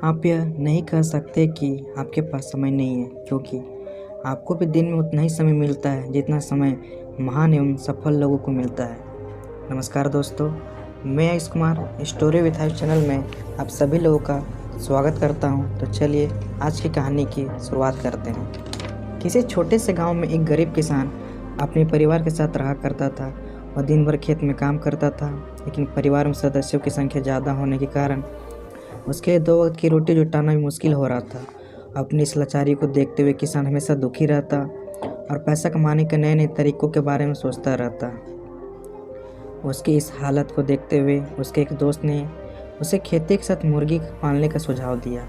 आप यह नहीं कह सकते कि आपके पास समय नहीं है, क्योंकि आपको भी दिन में उतना ही समय मिलता है जितना समय महान एवं सफल लोगों को मिलता है। नमस्कार दोस्तों, मैं Ayush Kumar story with Ayush channel में आप सभी लोगों का स्वागत करता हूं। तो चलिए आज की कहानी की शुरुआत करते हैं। किसी छोटे से गांव में एक गरीब किसान अपने परिवार के साथ रहा करता था। वह दिन भर खेत में काम करता था, लेकिन परिवार में सदस्यों की संख्या ज़्यादा होने के कारण उसके 2 वक्त की रोटी जुटाना भी मुश्किल हो रहा था। अपनी इस लाचारी को देखते हुए किसान हमेशा दुखी रहता और पैसा कमाने के नए नए तरीकों के बारे में सोचता रहता। उसकी इस हालत को देखते हुए उसके एक दोस्त ने उसे खेती के साथ मुर्गी पालने का सुझाव दिया।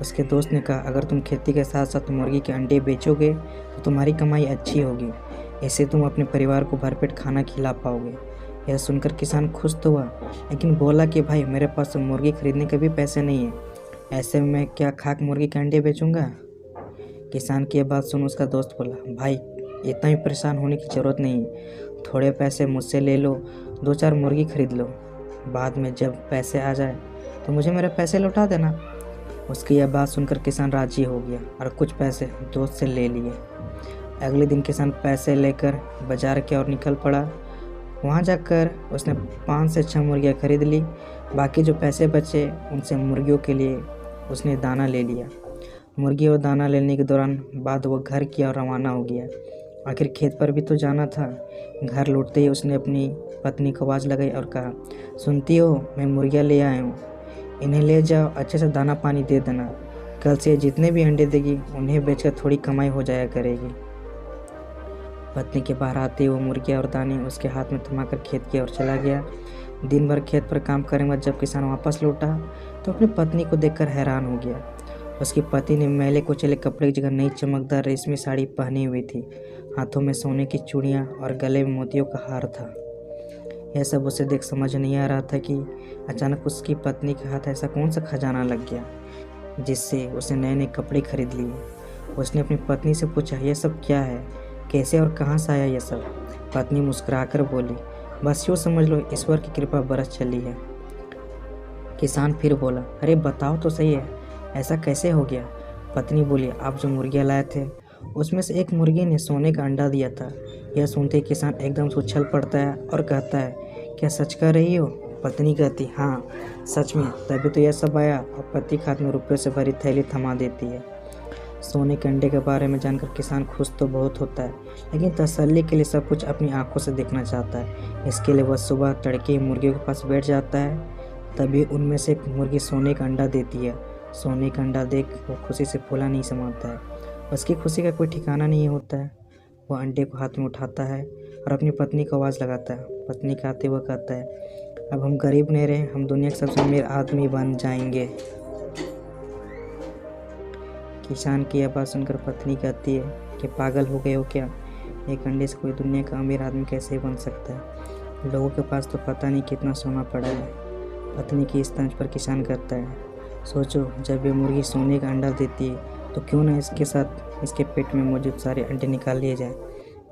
उसके दोस्त ने कहा, अगर तुम खेती के साथ साथ मुर्गी के अंडे बेचोगे तो तुम्हारी कमाई अच्छी होगी। इससे तुम अपने परिवार को भरपेट खाना खिला पाओगे। यह सुनकर किसान खुश तो हुआ, लेकिन बोला कि भाई, मेरे पास तो मुर्गी खरीदने के भी पैसे नहीं है। ऐसे में मैं क्या खाक मुर्गी के अंडे बेचूंगा। किसान की यह बात सुन उसका दोस्त बोला, भाई, इतना ही परेशान होने की ज़रूरत नहीं है। थोड़े पैसे मुझसे ले लो, 2-4 मुर्गी खरीद लो। बाद में जब पैसे आ जाए तो मुझे मेरे पैसे लौटा देना। उसकी यह बात सुनकर किसान राजी हो गया और कुछ पैसे दोस्त से ले लिए। अगले दिन किसान पैसे लेकर बाजार की ओर निकल पड़ा। वहाँ जाकर उसने 5 से 6 मुर्गियाँ खरीद ली। बाकी जो पैसे बचे उनसे मुर्गियों के लिए उसने दाना ले लिया। मुर्गी और दाना लेने के दौरान बाद वो घर की ओर रवाना हो गया। आखिर खेत पर भी तो जाना था। घर लौटते ही उसने अपनी पत्नी को आवाज़ लगाई और कहा, सुनती हो, मैं मुर्गियाँ ले आया हूँ, इन्हें ले जाओ, अच्छे से दाना पानी दे देना। कल से जितने भी अंडे देगी उन्हें बेचकर थोड़ी कमाई हो जाया करेगी। पत्नी के बाहर आते ही वो मुर्गियाँ और दाने उसके हाथ में थमाकर खेत की ओर चला गया। दिन भर खेत पर काम करने के बाद जब किसान वापस लौटा तो अपनी पत्नी को देखकर हैरान हो गया। उसकी पति ने मैले कुचले कपड़े की जगह नई चमकदार रेशमी साड़ी पहनी हुई थी। हाथों में सोने की चूड़ियाँ और गले में मोतियों का हार था। यह सब उसे देख समझ नहीं आ रहा था कि अचानक उसकी पत्नी के हाथ ऐसा कौन सा खजाना लग गया जिससे उसने नए नए कपड़े खरीद लिए। उसने अपनी पत्नी से पूछा, यह सब क्या है, कैसे और कहाँ से आया यह सब। पत्नी मुस्कुराकर बोली, बस यूँ समझ लो, ईश्वर की कृपा बरस चली है। किसान फिर बोला, अरे बताओ तो सही है, ऐसा कैसे हो गया। पत्नी बोली, आप जो मुर्गियाँ लाए थे उसमें से एक मुर्गी ने सोने का अंडा दिया था। यह सुनते ही किसान एकदम से उछल पड़ता है और कहता है, क्या सच कह रही हो। पत्नी कहती, हाँ सच में, तभी तो यह सब आया। और पति के हाथ में रुपये से भरी थैली थमा देती है। सोने के अंडे के बारे में जानकर किसान खुश तो बहुत होता है, लेकिन तसल्ली के लिए सब कुछ अपनी आंखों से देखना चाहता है। इसके लिए वह सुबह तड़के मुर्गियों के पास बैठ जाता है। तभी उनमें से एक मुर्गी सोने का अंडा देती है। सोने का अंडा देख वो खुशी से फूला नहीं समाता है। उसकी खुशी का कोई ठिकाना नहीं होता है। वह अंडे को हाथ में उठाता है और अपनी पत्नी को आवाज़ लगाता है। पत्नी के आते हुए कहता है, अब हम गरीब नहीं रहे, हम दुनिया के सबसे अमीर आदमी बन जाएंगे। किसान की यह बात सुनकर पत्नी कहती है कि पागल हो गए हो क्या, एक अंडे से कोई दुनिया का अमीर आदमी कैसे बन सकता है, लोगों के पास तो पता नहीं कितना सोना पड़ा है। पत्नी की इस तंज पर किसान कहता है, सोचो, जब ये मुर्गी सोने का अंडा देती है तो क्यों ना इसके साथ इसके पेट में मौजूद सारे अंडे निकाल लिए जाए।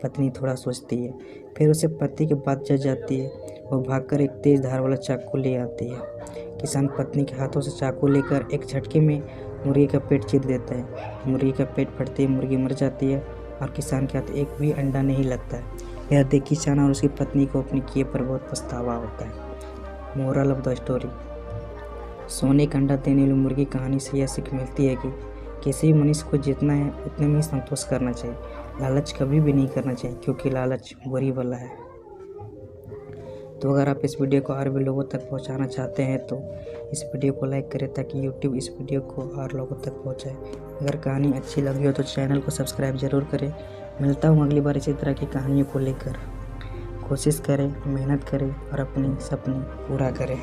पत्नी थोड़ा सोचती है, फिर उसे पति की बात जच जाती है। वो भागकर एक तेज़ धार वाला चाकू ले आती है। किसान पत्नी के हाथों से चाकू लेकर एक झटके में मुर्गी का पेट चीर देता है। मुर्गी का पेट फटते ही मुर्गी मर जाती है और किसान के हाथ एक भी अंडा नहीं लगता है। यह देख किसान और उसकी पत्नी को अपने किए पर बहुत पछतावा होता है। मोरल ऑफ द स्टोरी, सोने का अंडा देने वाली मुर्गी कहानी से यह सीख मिलती है कि किसी भी मनुष्य को जितना है उतने में ही संतोष करना चाहिए। लालच कभी भी नहीं करना चाहिए, क्योंकि लालच बुरी बला है। तो अगर आप इस वीडियो को और भी लोगों तक पहुंचाना चाहते हैं तो इस वीडियो को लाइक करें, ताकि यूट्यूब इस वीडियो को और लोगों तक पहुंचाए। अगर कहानी अच्छी लगी हो तो चैनल को सब्सक्राइब ज़रूर करें। मिलता हूँ अगली बार इसी तरह की कहानियों को लेकर। कोशिश करें, मेहनत करें और अपने सपने पूरा करें।